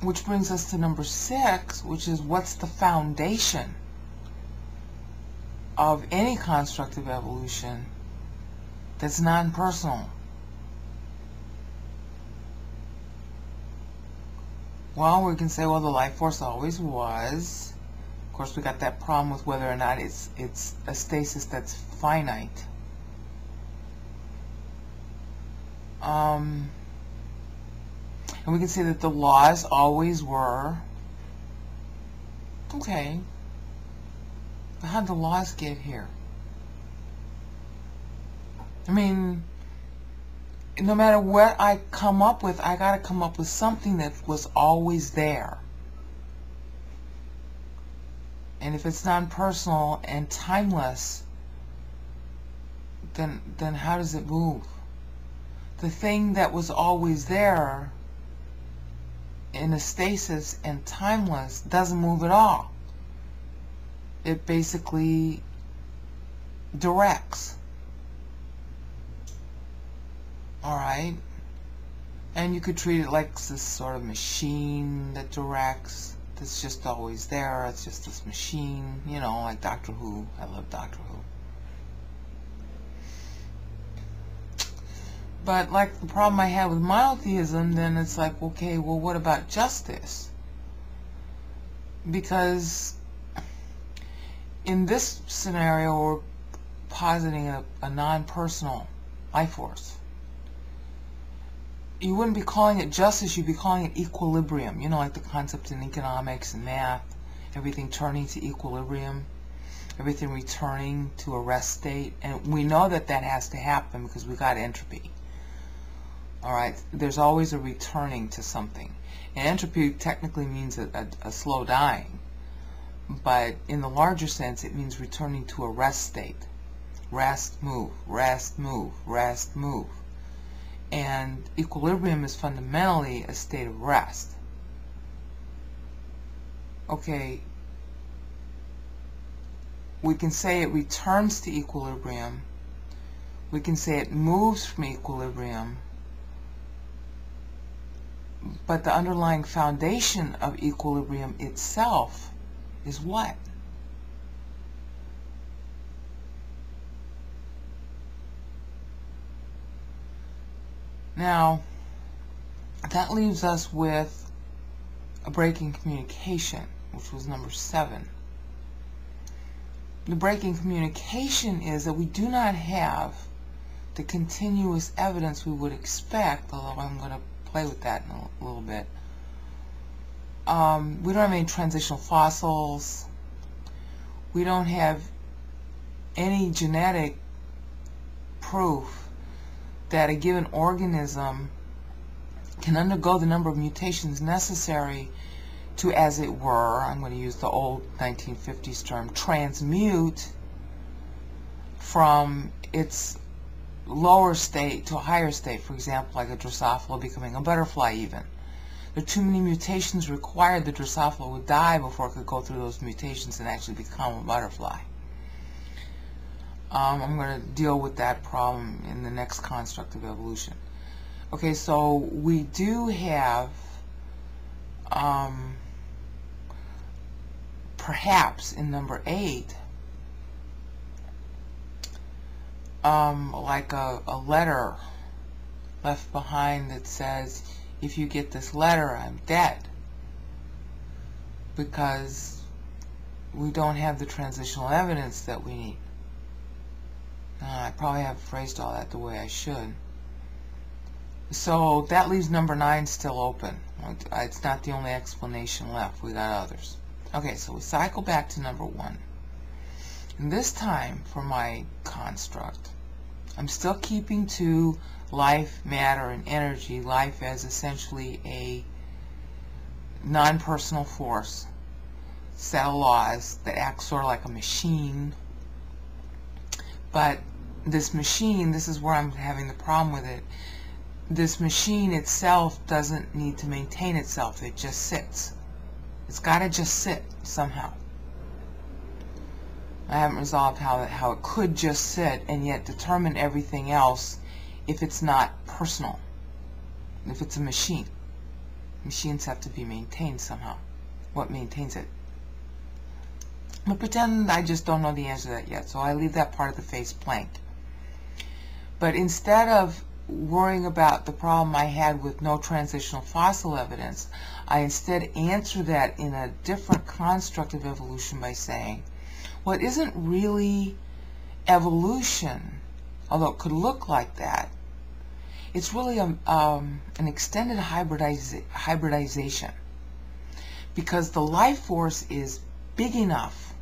Which brings us to number 6, which is what's the foundation of any constructive evolution that's non-personal? Well, we can say, well, the life force always was. Of course, we got that problem with whether or not it's a stasis that's finite. And we can say that the laws always were. Okay. But how did the laws get here? I mean, no matter what I come up with, I got to come up with something that was always there. And if it's non-personal and timeless, then how does it move? The thing that was always there in a stasis and timeless doesn't move at all. It basically directs. Alright? And you could treat it like this sort of machine that directs, that's just always there. It's just this machine, you know, like Doctor Who. I love Doctor Who. But like the problem I had with monotheism, then it's like, okay, well, what about justice? Because in this scenario, we're positing a non-personal life force. You wouldn't be calling it justice, you'd be calling it equilibrium. You know, like the concept in economics and math, everything turning to equilibrium, everything returning to a rest state. And we know that that has to happen because we got entropy. Alright, there's always a returning to something. And entropy technically means a slow dying. But in the larger sense, it means returning to a rest state. Rest, move, rest, move, rest, move. And equilibrium is fundamentally a state of rest. Okay, we can say it returns to equilibrium. We can say it moves from equilibrium. But the underlying foundation of equilibrium itself is what? Now, that leaves us with a break in communication, which was number 7. The break in communication is that we do not have the continuous evidence we would expect, although I'm going to play with that in a little bit. We don't have any transitional fossils. We don't have any genetic proof that a given organism can undergo the number of mutations necessary to, as it were, I'm going to use the old 1950s term, transmute from its lower state to a higher state, for example, like a Drosophila becoming a butterfly even. There are too many mutations required. The Drosophila would die before it could go through those mutations and actually become a butterfly. I'm going to deal with that problem in the next construct of evolution. Okay, so we do have perhaps in number 8 like a letter left behind that says, if you get this letter, I'm dead, because we don't have the transitional evidence that we need. I probably haven't phrased all that the way I should. So that leaves number 9 still open. It's not the only explanation left. We got others. Okay, so we cycle back to number 1. And this time, for my construct, I'm still keeping to life, matter, and energy. Life as essentially a non-personal force, set of laws that act sort of like a machine. But this machine, this is where I'm having the problem with it. This machine itself doesn't need to maintain itself. It just sits. It's got to just sit somehow. I haven't resolved how it could just sit and yet determine everything else if it's not personal, if it's a machine. Machines have to be maintained somehow. What maintains it? But pretend I just don't know the answer to that yet, so I leave that part of the face blank. But instead of worrying about the problem I had with no transitional fossil evidence, I instead answer that in a different construct of evolution by saying, well, it isn't really evolution, although it could look like that. It's really an extended hybridization, because the life force is big enough,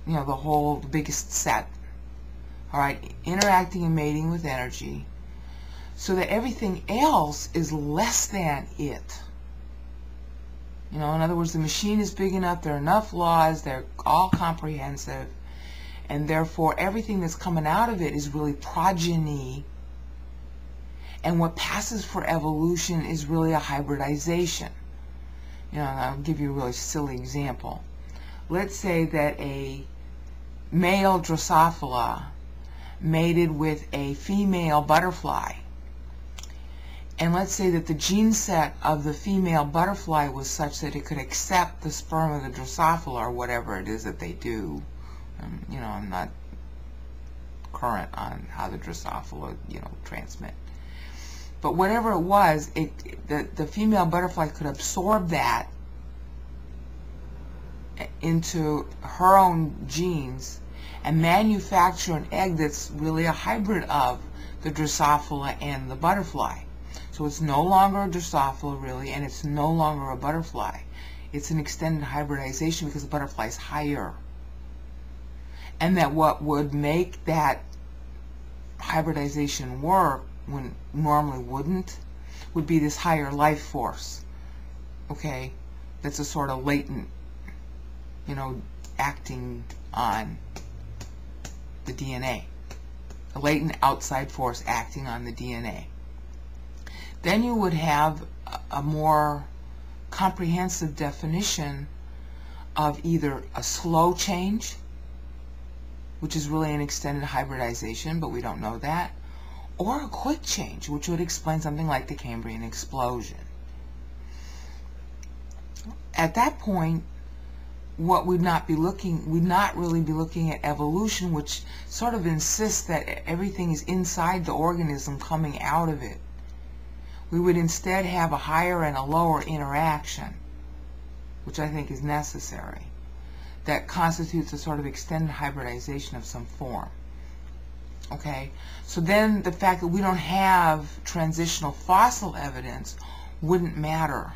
you know, the biggest set, all right, interacting and mating with energy, so that everything else is less than it. You know, in other words, the machine is big enough, there are enough laws, they're all comprehensive, and therefore everything that's coming out of it is really progeny, and what passes for evolution is really a hybridization. You know, and I'll give you a really silly example. Let's say that a male Drosophila mated with a female butterfly, and let's say that the gene set of the female butterfly was such that it could accept the sperm of the Drosophila, or whatever it is that they do. You know, I'm not current on how the Drosophila, you know, transmit. But whatever it was, the female butterfly could absorb that into her own genes and manufacture an egg that's really a hybrid of the Drosophila and the butterfly. So it's no longer a Drosophila really, and it's no longer a butterfly. It's an extended hybridization because the butterfly is higher. And that what would make that hybridization work when normally wouldn't would be this higher life force, okay, that's a sort of latent, you know, acting on the DNA, a latent outside force acting on the DNA. Then you would have a more comprehensive definition of either a slow change, which is really an extended hybridization, but we don't know that, or a quick change, which would explain something like the Cambrian explosion. At that point, what we'd not really be looking at evolution, which sort of insists that everything is inside the organism coming out of it. We would instead have a higher and a lower interaction, which I think is necessary, that constitutes a sort of extended hybridization of some form. Okay, so then the fact that we don't have transitional fossil evidence wouldn't matter.